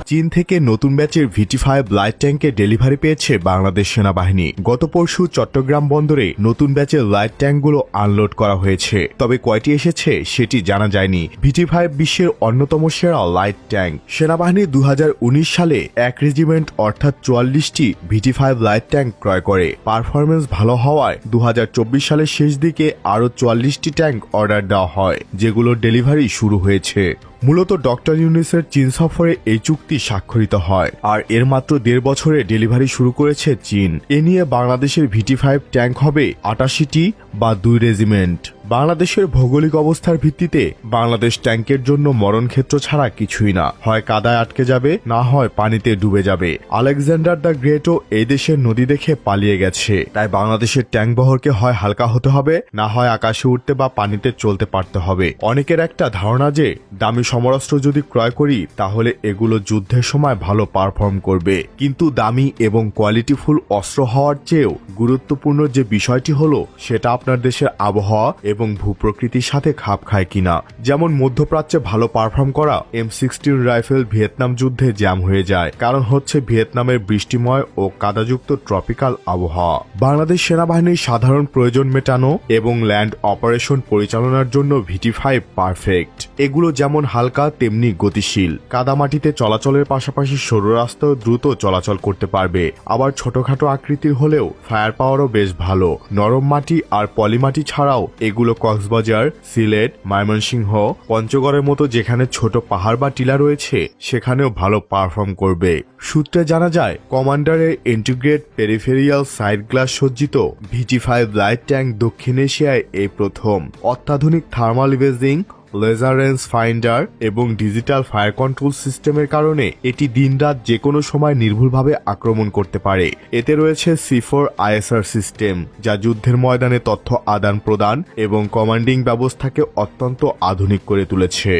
চীন থেকে নতুন ব্যাচের VT5 লাইট ট্যাঙ্কের ডেলিভারি পেয়েছে বাংলাদেশ সেনাবাহিনী। গত পরশু চট্টগ্রাম বন্দরে নতুন ব্যাচের লাইট ট্যাঙ্কগুলো আনলোড করা হয়েছে, তবে কয়টি এসেছে সেটি জানা যায়নি। VT5 বিশ্বের অন্যতম সেরা লাইট ট্যাঙ্ক। সেনাবাহিনী 2019 সালে এক রেজিমেন্ট অর্থাৎ 44টি VT5 লাইট ট্যাঙ্ক ক্রয় করে। পারফরমেন্স ভালো হওয়ায় 2024 সালের শেষ দিকে আরও 44টি ট্যাঙ্ক অর্ডার দেওয়া হয়, যেগুলোর ডেলিভারি শুরু হয়েছে। মূলত ডক্টর ইউনূসের চীন সফরে এই চুক্তি স্বাক্ষরিত হয়, আর এর মাত্র 1.5 বছরে ডেলিভারি শুরু করেছে চীন। এ নিয়ে বাংলাদেশের VT5 ট্যাঙ্ক হবে 88টি বা 2 রেজিমেন্ট। বাংলাদেশের ভৌগোলিক অবস্থার ভিত্তিতে বাংলাদেশ ট্যাঙ্কের জন্য মরণক্ষেত্র ছাড়া কিছুই না। হয় কাদায় আটকে যাবে, না হয় পানিতে ডুবে যাবে। আলেকজান্ডার দ্য গ্রেটও এই দেশের নদী দেখে পালিয়ে গেছে। তাই বাংলাদেশের ট্যাঙ্ক বহরকে হয় হালকা হতে হবে, না হয় আকাশে উঠতে বা পানিতে চলতে পারতে হবে। অনেকের একটা ধারণা যে দামি সমরাস্ত্র যদি ক্রয় করি তাহলে এগুলো যুদ্ধের সময় ভালো পারফর্ম করবে, কিন্তু দামি এবং কোয়ালিটিফুল অস্ত্র হওয়ার চেয়েও গুরুত্বপূর্ণ যে বিষয়টি হলো সেটা আপনার দেশের আবহাওয়া এবং ভূপ্রকৃতির সাথে খাপ খায় কিনা। যেমন মধ্যপ্রাচ্যে ভালো পারফর্ম করা M16 রাইফেল ভিয়েতনাম যুদ্ধে জ্যাম হয়ে যায়, কারণ হচ্ছে ভিয়েতনামের বৃষ্টিময় ও কাদাযুক্ত ট্রপিক্যাল আবহাওয়া। বাংলাদেশ সেনাবাহিনীর সাধারণ প্রয়োজন মেটানো এবং ল্যান্ড অপারেশন পরিচালনার জন্য VT5 পারফেক্ট। এগুলো যেমন হালকা তেমনি গতিশীল। কাদামাটিতে চলাচলের পাশাপাশি সরু রাস্তাও দ্রুত চলাচল করতে পারবে। আবার ছোটখাটো আকৃতির হলেও ফায়ার পাওয়ারও বেশ ভালো। নরম মাটি আর পলিমাটি ছাড়াও এগুলো কক্সবাজার, সিলেট, ময়মনসিংহ, পঞ্চগড়ের মতো যেখানে ছোট পাহাড় বা টিলা রয়েছে সেখানেও ভালো পারফর্ম করবে। সূত্রে জানা যায়, কমান্ডারের ইন্টিগ্রেট পেরিফেরিয়াল সাইড গ্লাস সজ্জিত VT5 লাইট ট্যাঙ্ক দক্ষিণ এশিয়ায় এই প্রথম। অত্যাধুনিক thermal imaging, laser range finder এবং ডিজিটাল ফায়ার কন্ট্রোল সিস্টেমের কারণে এটি দিনরাত যে কোনো সময় নির্ভুলভাবে আক্রমণ করতে পারে। এতে রয়েছে C4 ISR সিস্টেম, যা যুদ্ধের ময়দানে তথ্য আদান প্রদান এবং কমান্ডিং ব্যবস্থাকে অত্যন্ত আধুনিক করে তুলেছে।